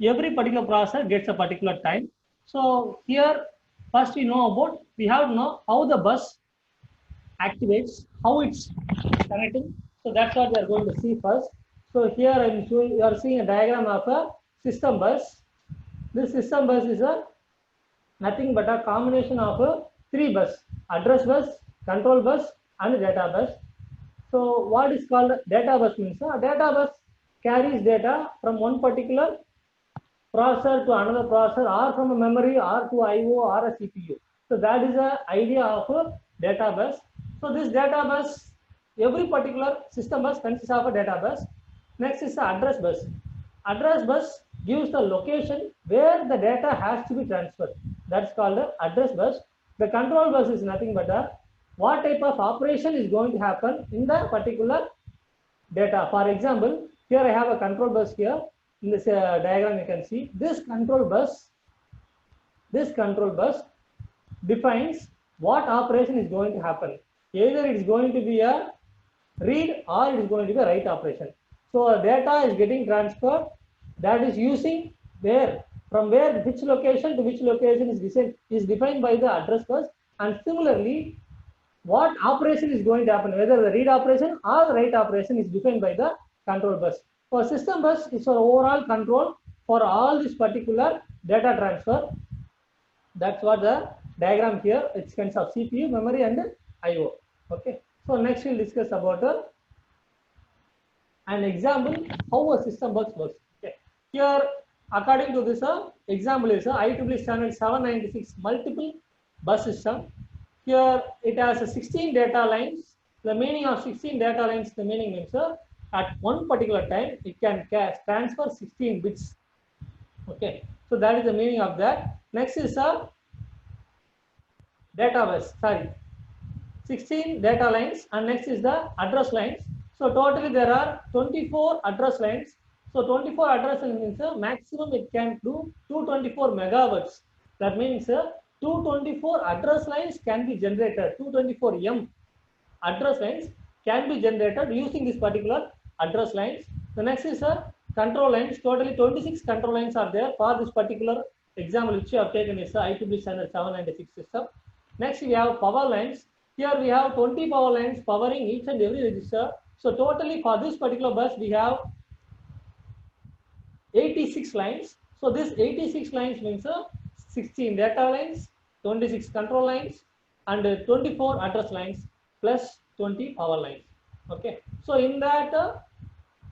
every particular processor gets a particular time. So here, first we have to know how the bus activates, how it's connecting. So that's what we are going to see first. So here I'm showing, you are seeing a diagram of a system bus. This system bus is a nothing but a combination of three bus: address bus, control bus, and data bus. So what is called data bus means a data bus carries data from one particular processor to another processor, or from a memory, or to IO, or a CPU. So that is the idea of a data bus. So this data bus, every particular system bus consists of a data bus. Next is the address bus. Address bus gives the location where the data has to be transferred. That's called the address bus. The control bus is nothing but a what type of operation is going to happen in the particular data. For example, here I have a control bus here. In this diagram you can see this control bus defines what operation is going to happen. Either it is going to be a read or it is going to be a write operation. So data is getting transferred, that is using where, from where, which location to which location is defined by the address bus. And similarly, what operation is going to happen, whether the read operation or the write operation, is defined by the control bus. For system bus is for overall control for all this particular data transfer. That's what the diagram here, it consists of CPU, memory, and IO. Okay. So next we'll discuss about an example how a system bus works. Okay. Here, according to this example is IEEE standard 796 multiple bus system. Here it has 16 data lines. The meaning of 16 data lines, the meaning means at one particular time it can transfer 16 bits. Okay, so that is the meaning of that. Next is a data bus. Sorry, 16 data lines, and next is the address lines. So totally there are 24 address lines. So 24 address lines means maximum it can do 224 megahertz. That means 224 address lines can be generated. 224 M address lines can be generated using this particular address lines. The next is control lines. Totally 26 control lines are there for this particular example which you have taken is IEEE standard 796 system. Next we have power lines. Here we have 20 power lines powering each and every register. So totally for this particular bus we have 86 lines. So this 86 lines means 16 data lines, 26 control lines, and 24 address lines plus 20 power lines. Okay. So in that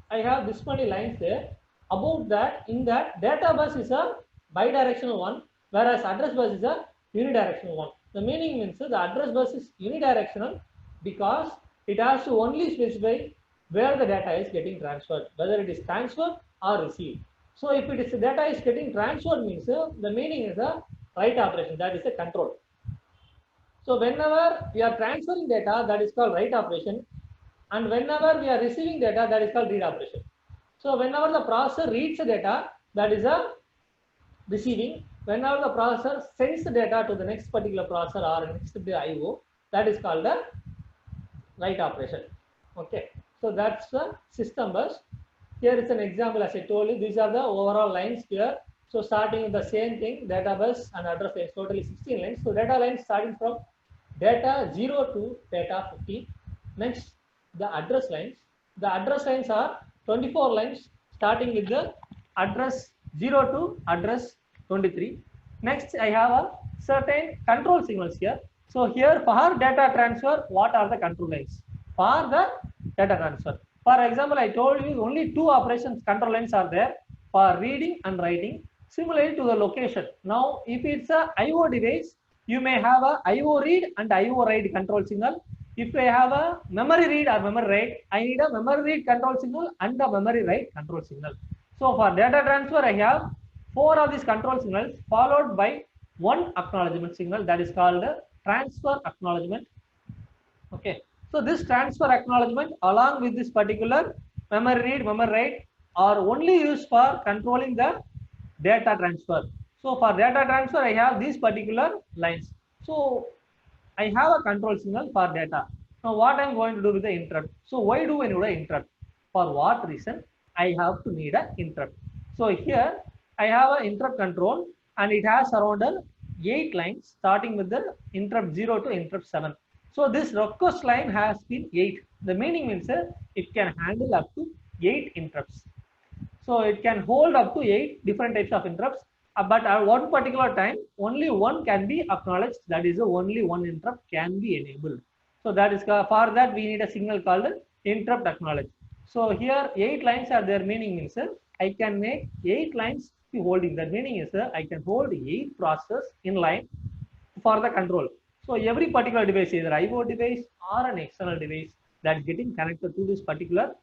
I have this many lines there. About that, in that data bus is a bidirectional one, whereas address bus is a unidirectional one. The meaning means the address bus is unidirectional because it has to only specify where the data is getting transferred, whether it is transferred or received. So if it is the data is getting transferred means the meaning is a write operation, that is a control. So whenever we are transferring data, that is called write operation, and whenever we are receiving data, that is called read operation. So whenever the processor reads the data, that is a receiving. Whenever the processor sends the data to the next particular processor or next to the IO, that is called a write operation. Okay, so that's the system bus. Here is an example, as I told you, these are the overall lines here. So starting with the same thing, data bus and address lines, totally 16 lines. So data lines starting from data 0 to data 15. Next, the address lines. The address lines are 24 lines starting with the address 0 to address 23. Next, I have a certain control signals here. So here for data transfer, what are the control lines? For the data transfer. For example, I told you only two operations control lines are there for reading and writing. Similarly to the location. Now, if it's a IO device, you may have a IO read and IO write control signal. If I have a memory read or memory write, I need a memory read control signal and a memory write control signal. So for data transfer, I have 4 of these control signals followed by one acknowledgement signal, that is called transfer acknowledgement. Okay. So this transfer acknowledgement along with this particular memory read, memory write are only used for controlling the data transfer. So for data transfer, I have these particular lines. So I have a control signal for data. Now what I'm going to do with the interrupt? So why do I need an interrupt? For what reason I have to need an interrupt? So here I have an interrupt control and it has around 8 lines starting with the interrupt 0 to interrupt 7. So this request line has been 8. The meaning means it can handle up to 8 interrupts. So it can hold up to 8 different types of interrupts. But at one particular time, only one can be acknowledged. That is, only one interrupt can be enabled. So that is for that we need a signal called interrupt acknowledge. So here 8 lines are their meaning means I can make 8 lines to holding. That meaning is I can hold 8 processes in line for the control. So every particular device, either IO device or an external device that's getting connected to this particular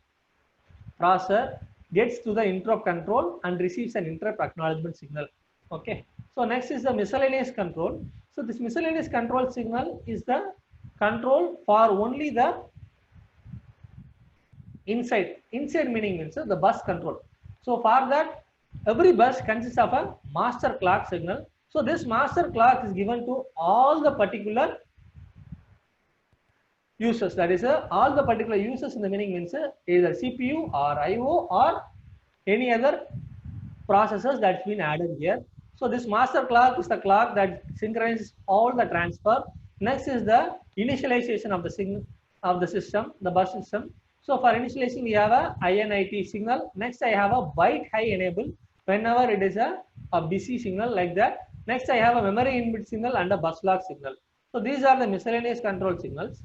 processor gets to the interrupt control and receives an interrupt acknowledgement signal. Okay. So next is the miscellaneous control. So this miscellaneous control signal is the control for only the inside. Inside meaning means the bus control. So for that, every bus consists of a master clock signal. So this master clock is given to all the particular users. That is all the particular users in the meaning means either CPU or IO or any other processors that's been added here. So this master clock is the clock that synchronizes all the transfer. Next is the initialization of the signal of the system, the bus system. So for initializing, we have a INIT signal. Next, I have a byte high enable whenever it is a busy signal like that. Next, I have a memory inbit signal and a bus lock signal. So these are the miscellaneous control signals.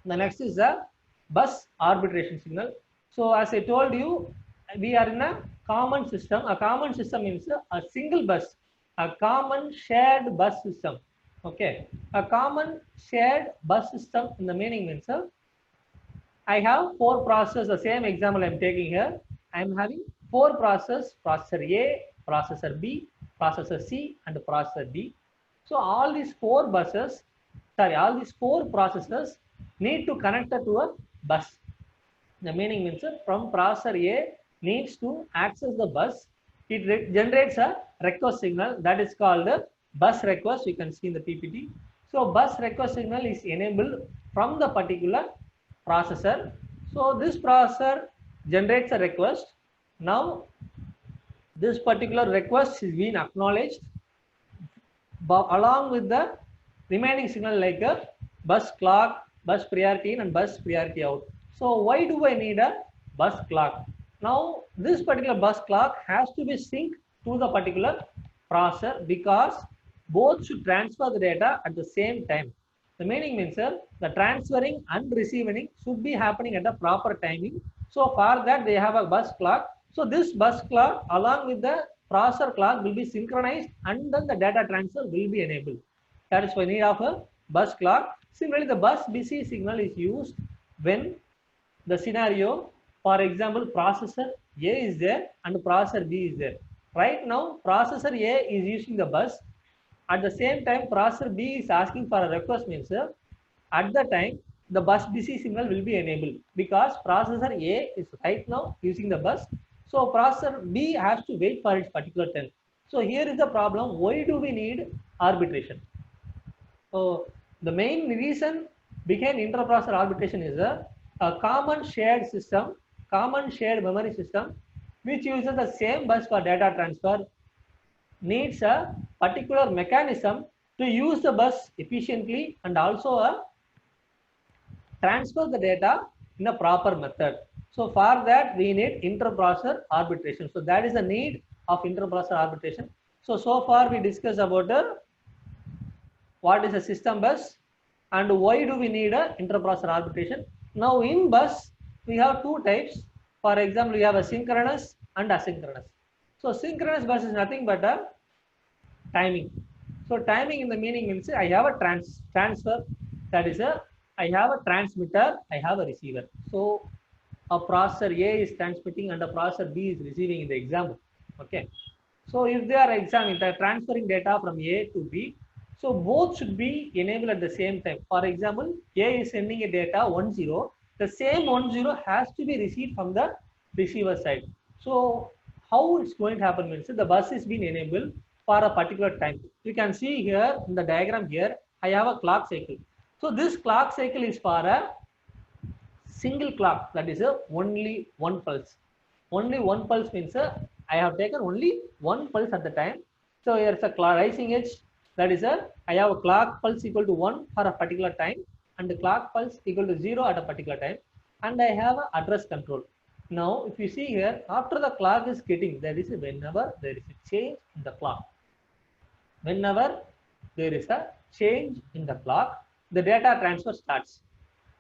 The next is the bus arbitration signal. So as I told you, we are in a common system. A common system means a single bus, a common shared bus system. Okay, a common shared bus system in the meaning means I have 4 processors. The same example I'm taking here. I'm having 4 processors: processor A, processor B, processor C, and processor D. So all these 4 processors need to connect to a bus. The meaning means from processor A needs to access the bus. It generates a request signal that is called bus request. You can see in the PPT. So bus request signal is enabled from the particular processor. So this processor generates a request. Now this particular request is being acknowledged along with the remaining signal like a bus clock, bus priority in, and bus priority out. So why do I need a bus clock? Now this particular bus clock has to be synced to the particular processor because both should transfer the data at the same time. The meaning means the transferring and receiving should be happening at the proper timing. So for that they have a bus clock. So this bus clock along with the processor clock will be synchronized and then the data transfer will be enabled. That is why need of a bus clock. Similarly, the bus busy signal is used when the scenario, for example, processor A is there and processor B is there. Right now, processor A is using the bus. At the same time, processor B is asking for a request means at the time the bus busy signal will be enabled because processor A is right now using the bus. So processor B has to wait for its particular time. So here is the problem. Why do we need arbitration? So the main reason behind interprocessor arbitration is a common shared system, common shared memory system, which uses the same bus for data transfer, needs a particular mechanism to use the bus efficiently and also transfer the data in a proper method. So for that we need interprocessor arbitration. So that is the need of interprocessor arbitration. So far we discussed about what is a system bus and why do we need a interprocessor arbitration. Now in bus we have 2 types. For example, we have a synchronous and asynchronous. So synchronous bus is nothing but a timing. So timing in the meaning means I have a transfer, that is I have a transmitter, I have a receiver. So a processor A is transmitting and a processor B is receiving in the example. Okay. So if they are transferring data from A to B, so both should be enabled at the same time. For example, A is sending a data 10, the same 10 has to be received from the receiver side. So how it's going to happen means the bus is being enabled for a particular time. You can see here in the diagram here, I have a clock cycle. So this clock cycle is for a single clock, that is only one pulse. Only one pulse means I have taken only one pulse at the time. So here is a rising edge, that is I have a clock pulse equal to 1 for a particular time and the clock pulse equal to 0 at a particular time, and I have a address control. Now if you see here, after the clock is getting, there is whenever there is a change in the clock, whenever there is a change in the clock, the data transfer starts.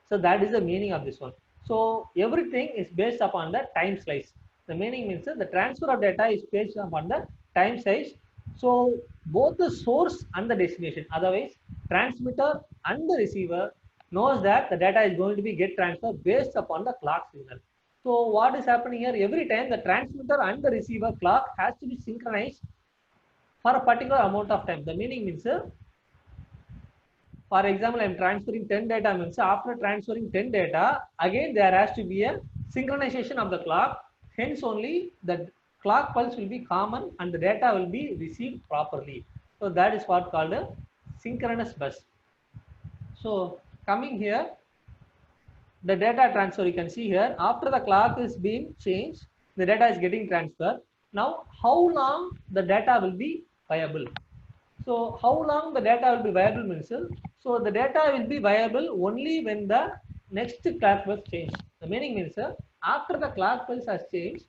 So that is the meaning of this one. So everything is based upon the time slice. The meaning means that the transfer of data is based upon the time slice. So both the source and the destination, otherwise transmitter and the receiver knows that the data is going to be get transferred based upon the clock signal. So what is happening here? Every time the transmitter and the receiver clock has to be synchronized for a particular amount of time. The meaning means, for example, I am transferring 10 data, means after transferring 10 data, again there has to be a synchronization of the clock. Hence only the clock pulse will be common and the data will be received properly. So that is what called a synchronous bus. So coming here, the data transfer, you can see here, after the clock is being changed, the data is getting transferred. Now how long the data will be viable? So how long the data will be viable means, so the data will be viable only when the next clock pulse changed. The meaning means, after the clock pulse has changed,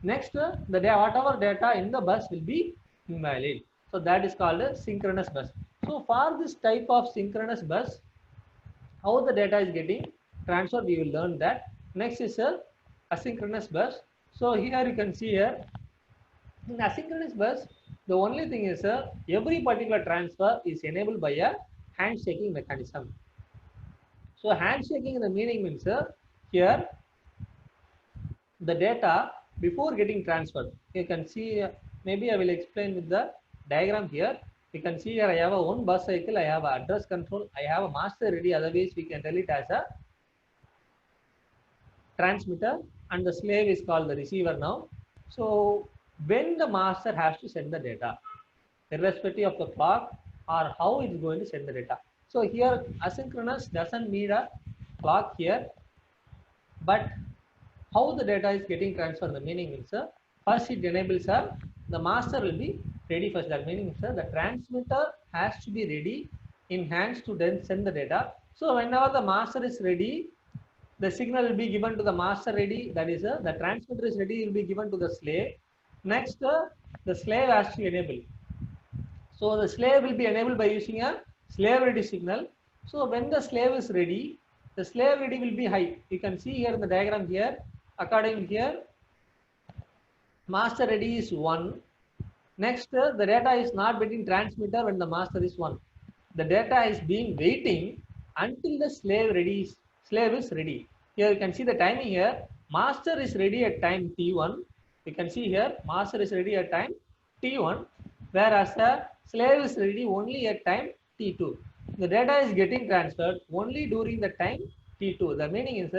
next whatever data in the bus will be invalid. So that is called a synchronous bus. So for this type of synchronous bus, how the data is getting transferred, we will learn that. Next is a asynchronous bus. So here you can see here, in asynchronous bus, the only thing is every particular transfer is enabled by a handshaking mechanism. So handshaking in the meaning means, here the data before getting transferred, you can see, maybe I will explain with the diagram here. You can see here I have a one bus cycle, I have a address control, I have a master ready, otherwise we can tell it as a transmitter, and the slave is called the receiver now. So when the master has to send the data, irrespective of the clock or how it's going to send the data. So here asynchronous doesn't need a clock here, but how the data is getting transferred, the meaning is, first it enables the master will be ready first. That meaning is the transmitter has to be ready in hands to then send the data. So whenever the master is ready, the signal will be given to the master ready, that is the transmitter is ready, will be given to the slave. Next the slave has to enable. So the slave will be enabled by using a slave ready signal. So when the slave is ready, the slave ready will be high. You can see here in the diagram here, according here, master ready is 1. Next the data is not getting transmitter when the master is 1. The data is being waiting until the slave is ready. Here you can see the timing here. Master is ready at time t1. You can see here master is ready at time t1, whereas the slave is ready only at time t2. The data is getting transferred only during the time t2. The meaning is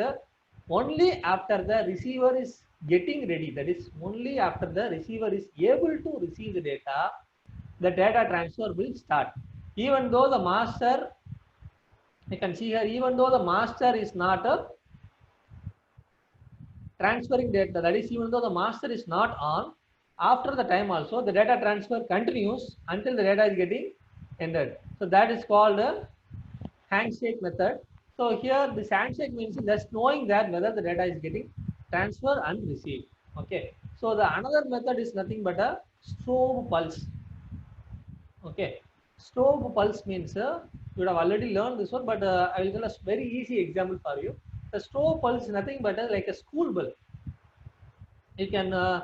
only after the receiver is getting ready, that is only after the receiver is able to receive the data transfer will start. Even though the master, you can see here, even though the master is not transferring data, that is even though the master is not on, after the time also the data transfer continues until the data is getting entered. So that is called a handshake method. So here this handshake means just knowing that whether the data is getting transferred and received. Okay. So the another method is nothing but a strobe pulse. Okay. Strobe pulse means, you would have already learned this one, but I will give a very easy example for you. The strobe pulse is nothing but like a school bell. You can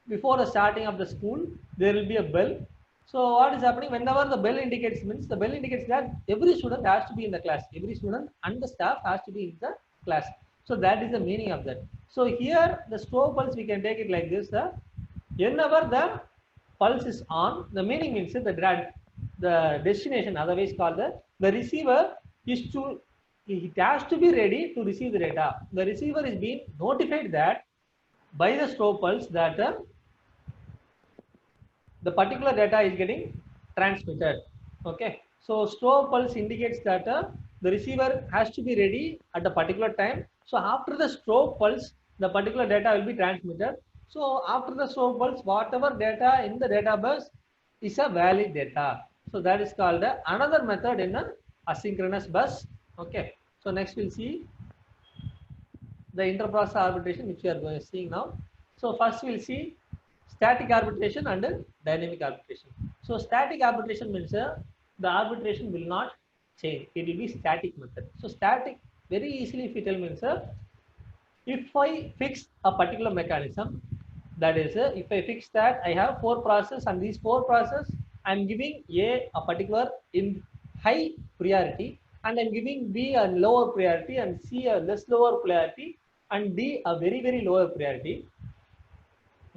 before the starting of the school, there will be a bell. So what is happening, whenever the bell indicates, means the bell indicates that every student has to be in the class, every student and the staff has to be in the class. So that is the meaning of that. So here the strobe pulse, we can take it like this, whenever the pulse is on, the meaning means the destination, otherwise called the receiver is to, it has to be ready to receive the data. The receiver is being notified that by the strobe pulse that the particular data is getting transmitted. Okay. So strobe pulse indicates that the receiver has to be ready at a particular time. So after the strobe pulse, the particular data will be transmitted. So after the soap pulse, whatever data in the data bus is a valid data. So that is called another method in a asynchronous bus. Okay. So next we'll see the interprocessor arbitration, which we are going to see now. So first we'll see static arbitration and dynamic arbitration. So static arbitration means the arbitration will not change. It will be static method. So static, very easily if you tell means if I fix a particular mechanism, that is if I fix that I have 4 processes, and these 4 processes I'm giving a particular in high priority, and I'm giving B a lower priority, and C a less lower priority, and D a very lower priority.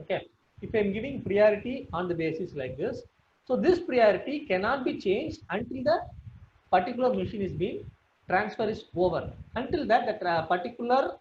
Okay, if I'm giving priority on the basis like this, so this priority cannot be changed until the particular machine is being transfer is over. Until that the particular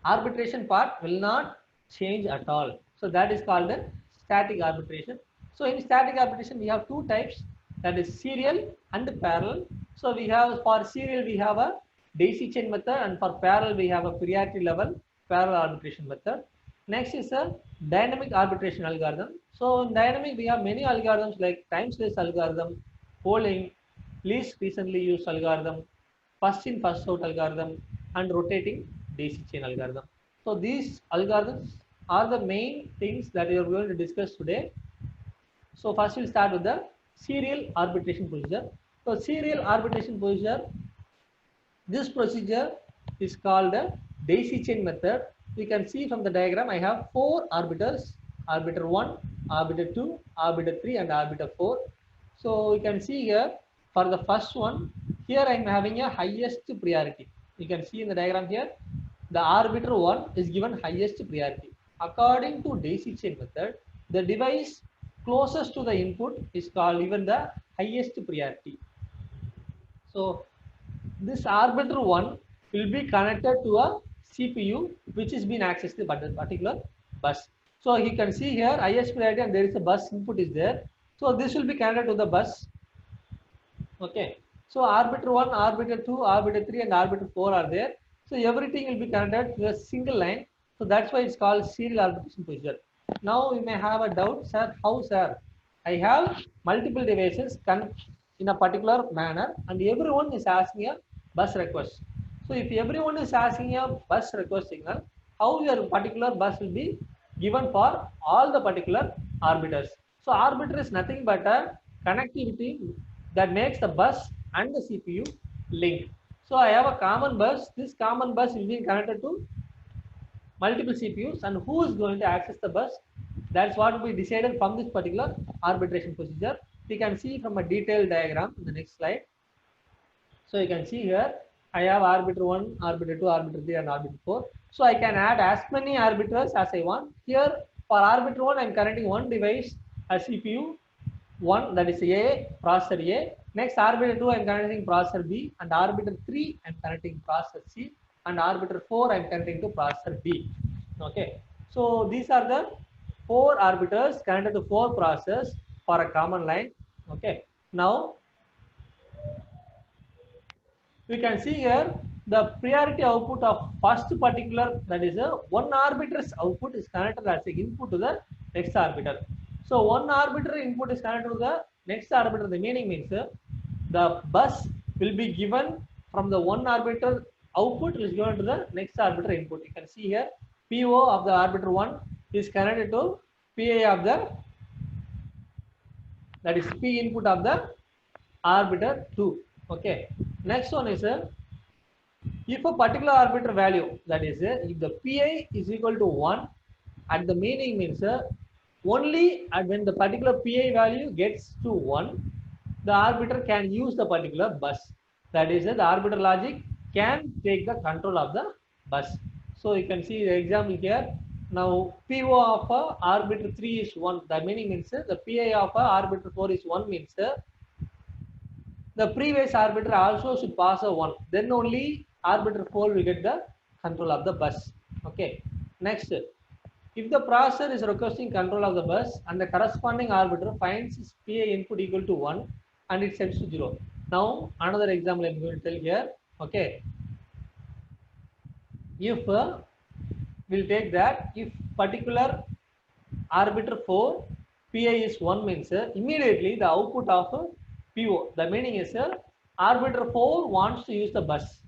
arbitration part will not change at all. So that is called a static arbitration. So in static arbitration we have 2 types, that is serial and parallel. So we have, for serial we have a daisy chain method, and for parallel we have a priority level parallel arbitration method. Next is a dynamic arbitration algorithm. So in dynamic we have many algorithms like time space algorithm, polling, least recently used algorithm, first in first out algorithm, and rotating daisy chain algorithm. So these algorithms are the main things that we are going to discuss today. So first we'll start with the serial arbitration procedure. So serial arbitration procedure, this procedure is called a daisy chain method. You can see from the diagram I have 4 arbiters: arbiter 1, arbiter 2, arbiter 3, and arbiter 4. So you can see here for the first one, here I am having a highest priority. You can see in the diagram here, the arbiter 1 is given highest priority. According to daisy chain method, the device closest to the input is called even the highest priority. So this arbiter 1 will be connected to a CPU which is being accessed by the particular bus. So you can see here highest priority, and there is a bus input is there. So this will be connected to the bus. Okay. So arbiter 1, arbiter 2, arbiter 3, and arbiter 4 are there. So everything will be connected to a single line. So that's why it's called serial arbitration procedure. Now you may have a doubt, sir, how, sir? I have multiple devices in a particular manner, and everyone is asking a bus request. So if everyone is asking a bus request signal, how your particular bus will be given for all the particular arbiters? So arbiter is nothing but a connectivity that makes the bus and the CPU link. So I have a common bus. This common bus will be connected to multiple CPUs, and who is going to access the bus? That's what we decided from this particular arbitration procedure. We can see from a detailed diagram in the next slide. So you can see here, I have arbiter 1, arbiter 2, arbiter 3, and arbiter 4. So I can add as many arbiters as I want. Here for arbiter 1, I am connecting one device, a CPU 1, that is A, processor A. Next arbiter 2, I am connecting processor B, and arbiter 3, I am connecting processor C, and arbiter 4, I am connecting to processor D. Okay. So these are the 4 arbiters connected to 4 processors for a common line. Okay. Now we can see here the priority output of first particular, that is a one arbiter's output is connected as a input to the next arbiter. So one arbiter input is connected to the next arbiter. The meaning means the bus will be given from the one arbiter output is given to the next arbiter input. You can see here PO of the arbiter 1 is connected to PA of the, that is P input of the arbiter 2. Okay. Next one is if a particular arbiter value, that is if the PI is equal to 1, and the meaning means only when the particular PI value gets to 1, the arbiter can use the particular bus. That is the arbiter logic can take the control of the bus. So you can see the example here. Now PO of arbiter 3 is 1. The meaning means the PI of arbiter 4 is 1 means the previous arbiter also should pass a 1. Then only arbiter 4 will get the control of the bus. Okay. Next, if the processor is requesting control of the bus and the corresponding arbiter finds its PA input equal to 1 and it sets to 0. Now another example I am going to tell here. Okay. If we'll take that if particular arbiter 4 PI is 1 means immediately the output of PO. The meaning is arbiter 4 wants to use the bus.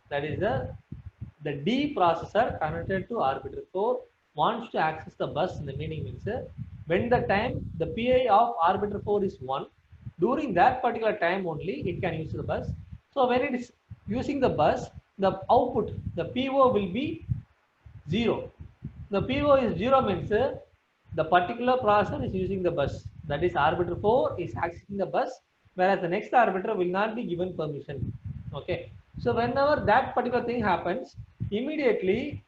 That is the D processor connected to arbiter 4 wants to access the bus. The meaning means when the time the PI of arbiter 4 is 1, during that particular time only it can use the bus. So when it is using the bus, the output, the PO will be 0. The PO is 0 means the particular processor is using the bus. That is arbiter 4 is accessing the bus, whereas the next arbiter will not be given permission. Okay. So whenever that particular thing happens, immediately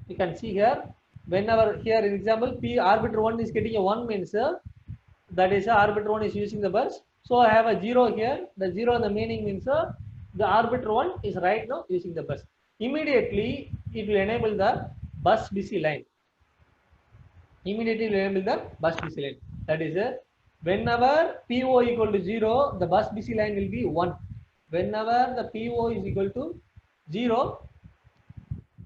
you can see here, whenever here in example P arbiter 1 is getting a 1 means that is arbiter 1 is using the bus. So I have a 0 here. The 0 the meaning means the arbiter 1 is right now using the bus. Immediately it will enable the bus busy line. Immediately will enable the bus busy line. That is whenever PO equal to 0, the bus busy line will be 1. Whenever the PO is equal to 0,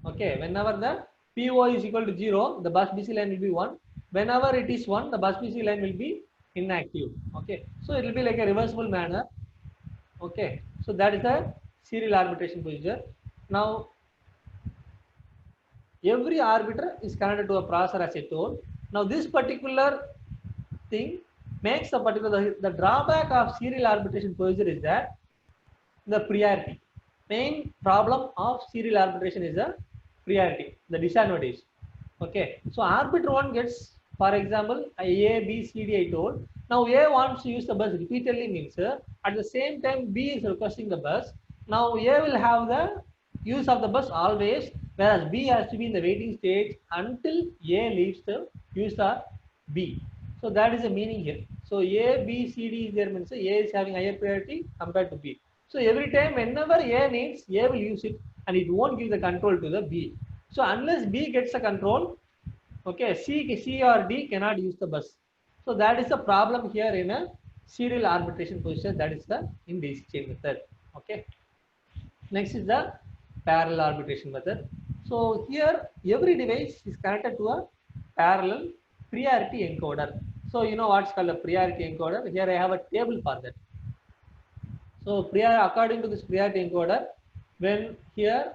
okay, whenever the PO is equal to 0, the bus busy line will be 1. Whenever it is 1, the bus busy line will be inactive. Okay, so it will be like a reversible manner. Okay, so that is the serial arbitration procedure. Now every arbiter is connected to a processor as I told. Now this particular thing makes a particular, the drawback of serial arbitration procedure is that the priority. Main problem of serial arbitration is the priority, the disadvantage. Okay, so arbiter 1 gets, for example, A, B, C, D I told. Now A wants to use the bus repeatedly means at the same time B is requesting the bus. Now A will have the use of the bus always, whereas B has to be in the waiting stage until A leaves the use of B. So that is the meaning here. So A, B, C, D is there means A is having higher priority compared to B. So every time whenever A needs, A will use it and it won't give the control to the B. So unless B gets the control, okay, C or D cannot use the bus. So that is the problem here in a serial arbitration procedure. That is the in daisy chain method. Okay. Next is the parallel arbitration method. So here every device is connected to a parallel priority encoder. So you know what's called a priority encoder. Here I have a table for that. So according to this priority encoder, when here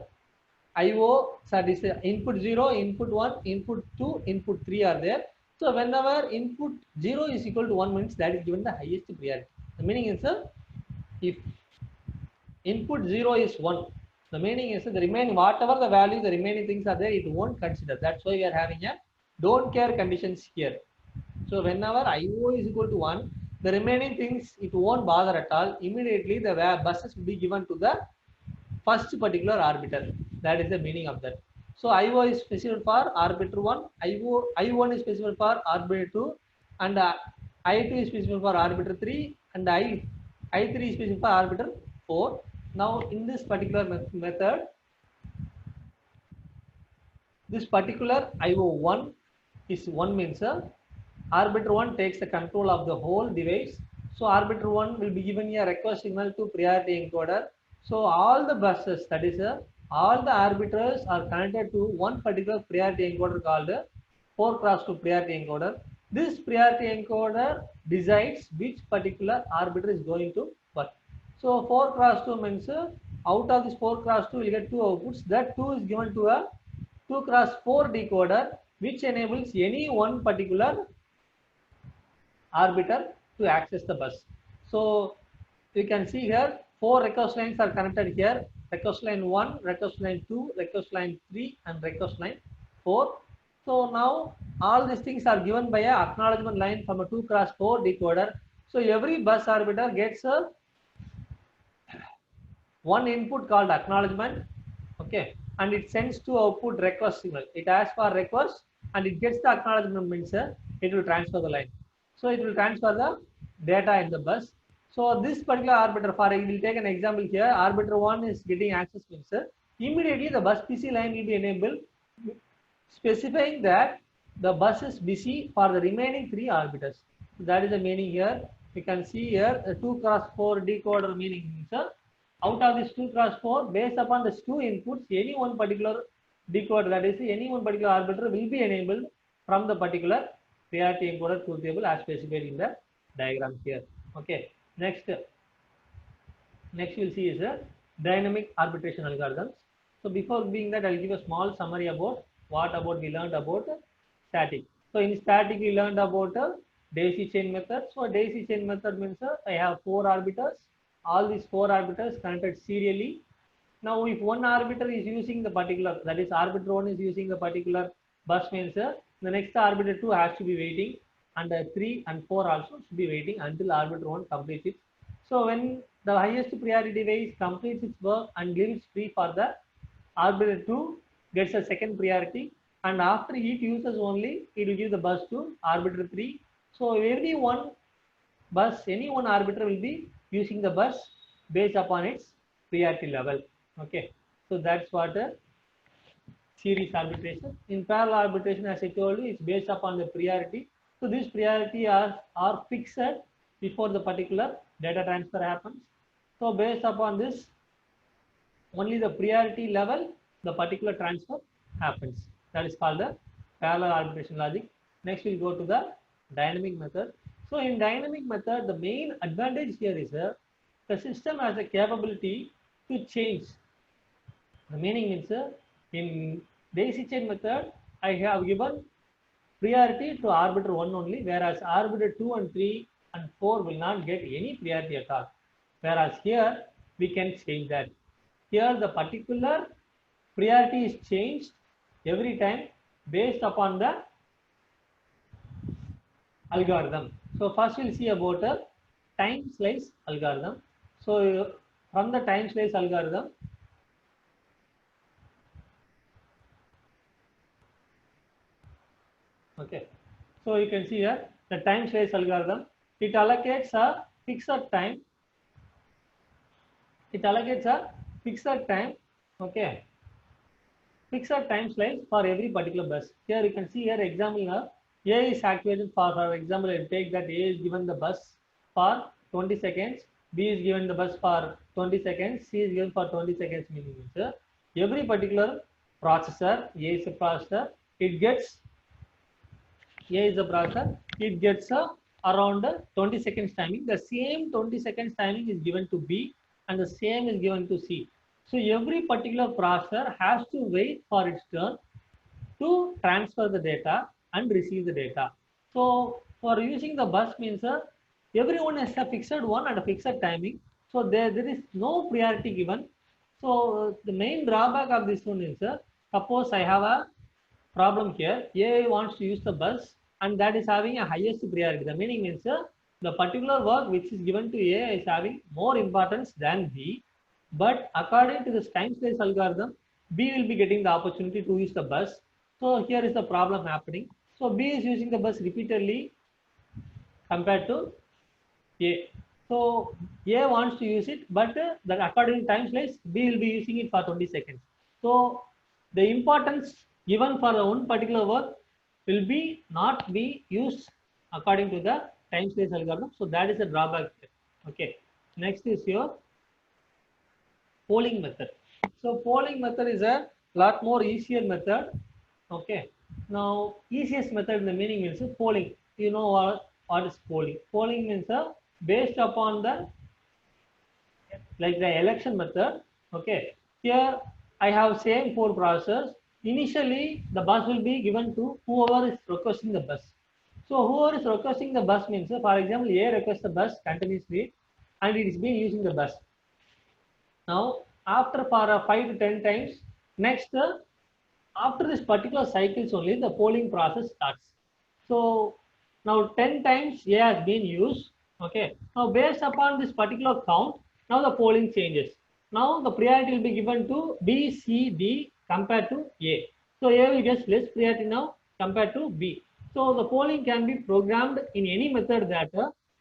IO, that is input 0, input 1, input 2, input 3 are there. So whenever input 0 is equal to 1 means that is given the highest priority. The meaning is if input 0 is 1, the meaning is the remaining, whatever the value, the remaining things are there, it won't consider. That's why we are having a don't care conditions here. So whenever IO is equal to 1, the remaining things it won't bother at all. Immediately the buses will be given to the first particular arbiter. That is the meaning of that. So IO is specified for arbiter 1, I1 is specified for arbiter 2, and I2 is specified for arbiter 3, and I3 is specified for arbiter 4. Now in this particular method, this particular IO1 is 1 means arbiter 1 takes the control of the whole device. So arbiter 1 will be given a request signal to priority encoder. So all the buses, that is all the arbiters are connected to one particular priority encoder called 4x2 priority encoder. This priority encoder decides which particular arbiter is going to work. So 4x2 means out of this 4x2 we will get 2 outputs. That 2 is given to a 2x4 decoder, which enables any one particular arbiter to access the bus. So you can see here 4 request lines are connected here. Request line 1, request line 2, request line 3 and request line 4. So now all these things are given by a acknowledgement line from a 2x4 decoder. So every bus arbiter gets a one input called acknowledgement, okay, and it sends to output request signal. It asks for request and it gets the acknowledgement means it will transfer the line. So it will transfer the data in the bus. So this particular arbiter, for we will take an example here, arbiter 1 is getting access means immediately the bus PC line will be enabled, specifying that the bus is busy for the remaining 3 arbiters. So that is the meaning here. You can see here the 2x4 decoder meaning means out of this 2x4, based upon the 2 inputs, any one particular decode, that is any one particular arbiter will be enabled from the particular priority encoder truth table as specified in the diagram here. Okay. Next we'll see is a dynamic arbitration algorithms. So before being that, I'll give a small summary about what about we learned about static. So in static we learned about a daisy chain method. So daisy chain method means I have 4 arbiters. All these 4 arbiters connected serially. Now if one arbiter is using the particular, that is arbiter 1 is using a particular bus means the next arbiter 2 has to be waiting, and 3 and 4 also should be waiting until arbiter 1 completes it. So when the highest priority device completes its work and leaves free for the arbiter 2 gets a second priority, and after it uses only, it will give the bus to arbiter 3. So every one bus, any one arbiter will be using the bus based upon its priority level. Okay, so that's what series arbitration. In parallel arbitration, as I told you, it's based upon the priority. So this priority are fixed before the particular data transfer happens. So based upon this, only the priority level, the particular transfer happens. That is called the parallel arbitration logic. Next, we'll go to the dynamic method. So in dynamic method, the main advantage here is the system has a capability to change. The meaning means in daisy chain method, I have given priority to arbiter 1 only, whereas arbiter 2 and 3 and 4 will not get any priority at all. Whereas here, we can change that. Here, the particular priority is changed every time based upon the algorithm. So first we'll see about a time slice algorithm. So from the time slice algorithm, okay, so you can see here the time slice algorithm, it allocates a fixed time. It allocates a fixed time, okay, fixed time slice for every particular bus. Here you can see here example now, A is activated for example, I take that A is given the bus for 20 seconds, B is given the bus for 20 seconds, C is given for 20 seconds, meaning every particular processor, A is a processor, it gets A is the processor, it gets around 20 seconds timing. The same 20 seconds timing is given to B and the same is given to C. So every particular processor has to wait for its turn to transfer the data and receive the data. So for using the bus means everyone has a fixed one and a fixed timing. So there is no priority given. So the main drawback of this one is suppose I have a problem here. A wants to use the bus and that is having a highest priority. The meaning means the particular work which is given to A is having more importance than B. But according to this time slice algorithm, B will be getting the opportunity to use the bus. So here is the problem happening. So B is using the bus repeatedly compared to A. So A wants to use it, but that according to time slice, B will be using it for 20 seconds. So the importance given for the one particular work will be not be used according to the time slice algorithm. So that is a drawback. Okay. Next is your polling method. So polling method is a lot more easier method. Okay. Now easiest method in the meaning means polling. You know what is polling? Polling means based upon the like the election method. Okay. Here I have same 4 processors. Initially the bus will be given to whoever is requesting the bus. So whoever is requesting the bus means for example A requests the bus continuously and it is being using the bus. Now, after for 5 to 10 times, next after this particular cycles only the polling process starts. So now 10 times A has been used. Okay. Now based upon this particular count, now the polling changes. Now the priority will be given to B, C, D compared to A. So A will get less priority now compared to B. So the polling can be programmed in any method that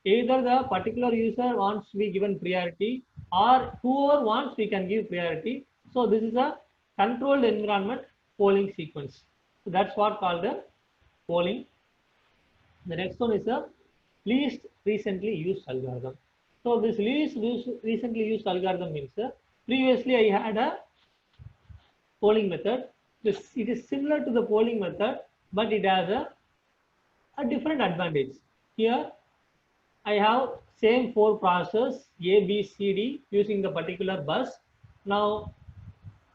either the particular user wants to be given priority or whoever wants we can give priority. So this is a controlled environment polling sequence. So that's what called the polling. The next one is a least recently used algorithm. So this least recently used algorithm means previously I had a polling method. it is similar to the polling method, but it has a different advantage. Here I have same four process A, B, C, D using the particular bus. Now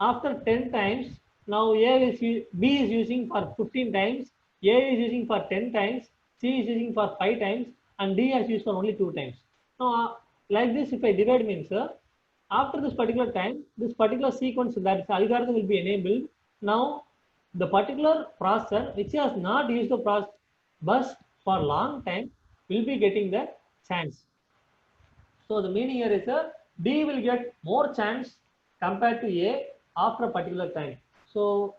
after 10 times, now B is using for 15 times, A is using for 10 times, C is using for 5 times, and D has used for only 2 times. Now like this, if I divide means after this particular time, this particular sequence, that is algorithm, will be enabled. Now the particular processor which has not used the bus for long time will be getting the chance. So the meaning here is D will get more chance compared to A after a particular time. So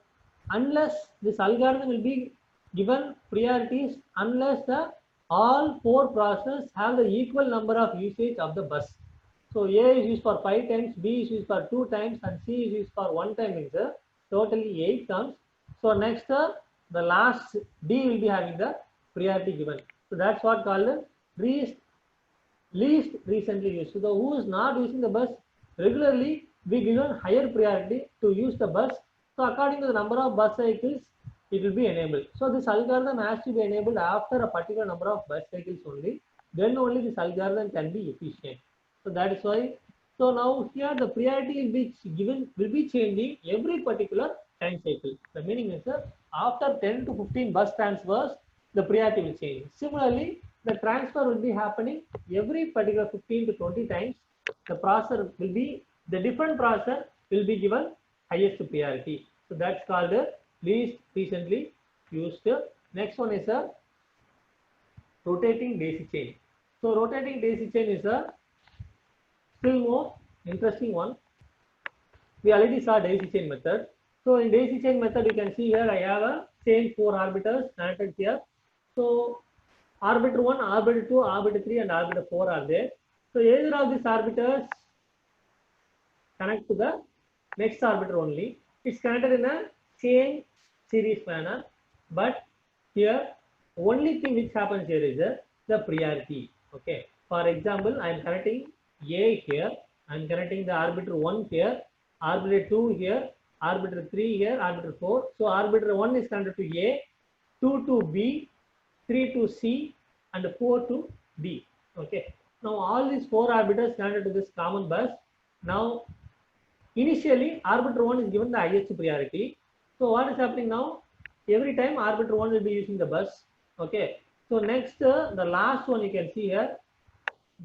unless this algorithm will be given priorities, unless the all four processes have the equal number of usage of the bus. So A is used for 5 times, B is used for 2 times, and C is used for 1 time, means totally 8 terms. So next the last D will be having the priority given. So that's what called least recently used. So the who is not using the bus regularly, be given higher priority to use the bus. So according to the number of bus cycles, it will be enabled. So this algorithm has to be enabled after a particular number of bus cycles only. Then only this algorithm can be efficient. So that is why. So now here the priority will be changing every particular time cycle. The meaning is after 10 to 15 bus transfers, the priority will change. Similarly, the transfer will be happening every particular 15 to 20 times. The different processor will be given highest priority. So that's called least recently used. Next one is a rotating daisy chain. So rotating daisy chain is a still more interesting one. We already saw daisy chain method. So in daisy chain method, you can see here I have a same 4 arbiters connected here. So arbiter 1, arbiter 2, arbiter 3, and arbiter 4 are there. So either of these arbiters connect to the next arbiter only. It's connected in a chain series manner. But here, only thing which happens here is the priority. Okay. For example, I am connecting A here. I am connecting the arbiter 1 here, arbiter 2 here, arbiter 3 here, arbiter 4. So arbiter 1 is connected to A, 2 to B, 3 to C, and 4 to D. Okay. Now all these 4 arbiters connected to this common bus. Now initially arbiter 1 is given the highest priority. So what is happening now? Every time arbiter 1 will be using the bus. Okay. So next the last one you can see here,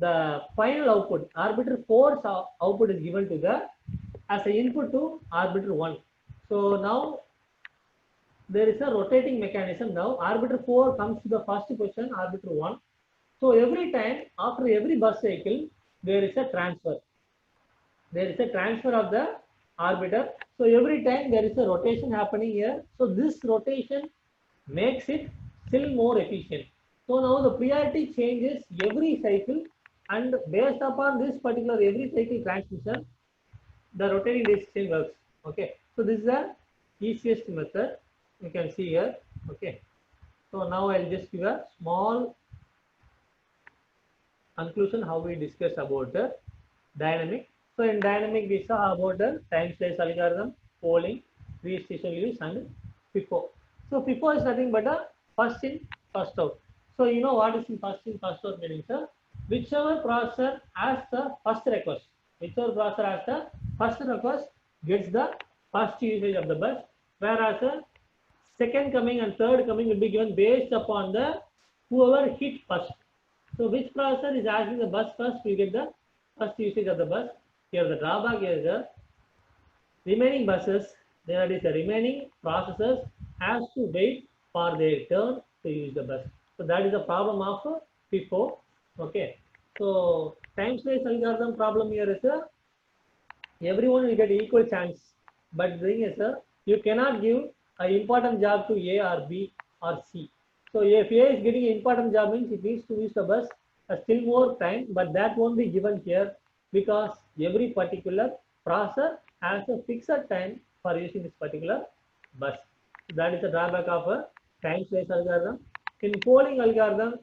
the final output, arbiter 4's output is given to the as an input to arbiter 1. So now there is a rotating mechanism. Now arbiter 4 comes to the first position, arbiter 1. So every time after every bus cycle, there is a transfer. There is a transfer of the arbiter. So every time there is a rotation happening here. So this rotation makes it still more efficient. So now the priority changes every cycle, and based upon this particular every cycle transmission, the rotating daisy chain works. Okay. So this is the easiest method. You can see here. Okay. So now I'll just give a small conclusion how we discussed about the dynamic. So in dynamic we saw about the time slice algorithm, polling, registration use, and FIFO. So FIFO is nothing but a first in, first out. So you know what is in, first out meaning, sir? Whichever processor has the first request, gets the first usage of the bus, whereas second coming and third coming will be given based upon the whoever hit first. So which processor is asking the bus first will get the first usage of the bus. Here the drawback is the remaining buses, there is the remaining processors has to wait for their turn to use the bus. So that is the problem of FIFO. Okay. So time slice algorithm problem here is everyone will get equal chance, but the thing is you cannot give an important job to A or B or C. So if A is getting an important job means it needs to use the bus still more time, but that won't be given here because every particular processor has a fixed time for using this particular bus. So that is the drawback of a time slice algorithm. In polling algorithm,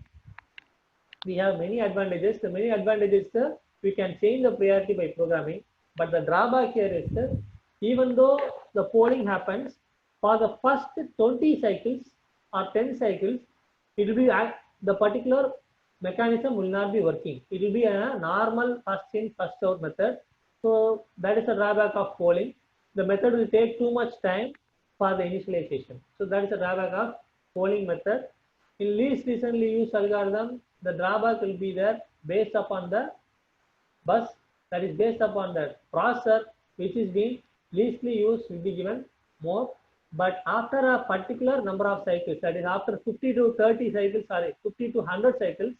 we have many advantages. The many advantages we can change the priority by programming, but the drawback here is even though the polling happens, For the first 20 cycles or 10 cycles, it will be the particular mechanism will not be working. It will be a normal first in, first out method. So that is a drawback of polling. The method will take too much time for the initialization. So that is a drawback of polling method. In least recently used algorithm, the drawback will be there based upon the bus, that is based upon the processor which is being leastly used will be given more. But after a particular number of cycles, that is after 50 to 30 cycles, sorry, 50 to 100 cycles,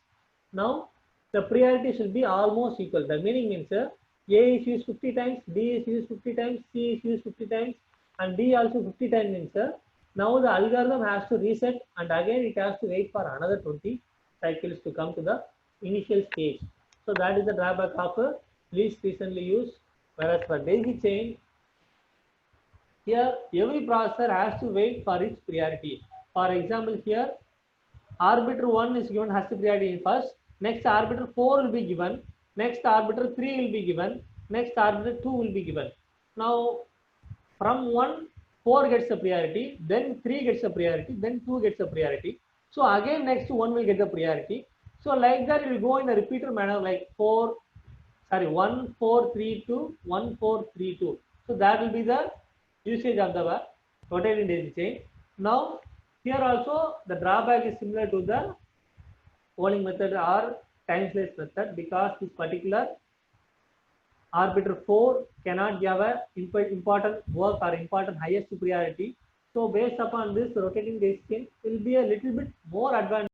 now the priority should be almost equal. The meaning means A is used 50 times, B is used 50 times, C is used 50 times, and D also 50 times means now the algorithm has to reset and again it has to wait for another 20 cycles to come to the initial stage. So that is the drawback of least recently used. Whereas for daisy chain, here every processor has to wait for its priority. For example, here arbiter 1 is given has the priority in first, next arbiter 4 will be given, next arbiter 3 will be given, next arbiter 2 will be given. Now from 1, 4 gets the priority, then 3 gets the priority, then 2 gets the priority. So again next 1 will get the priority. So like that it will go in a repeater manner like 1 4 3 2 1 4 3 2. So that will be the usage of the rotating daisy chain. Now here also the drawback is similar to the polling method or time slice method, because this particular arbiter 4 cannot give a important work or important highest priority. So based upon this, rotating daisy chain will be a little bit more advanced.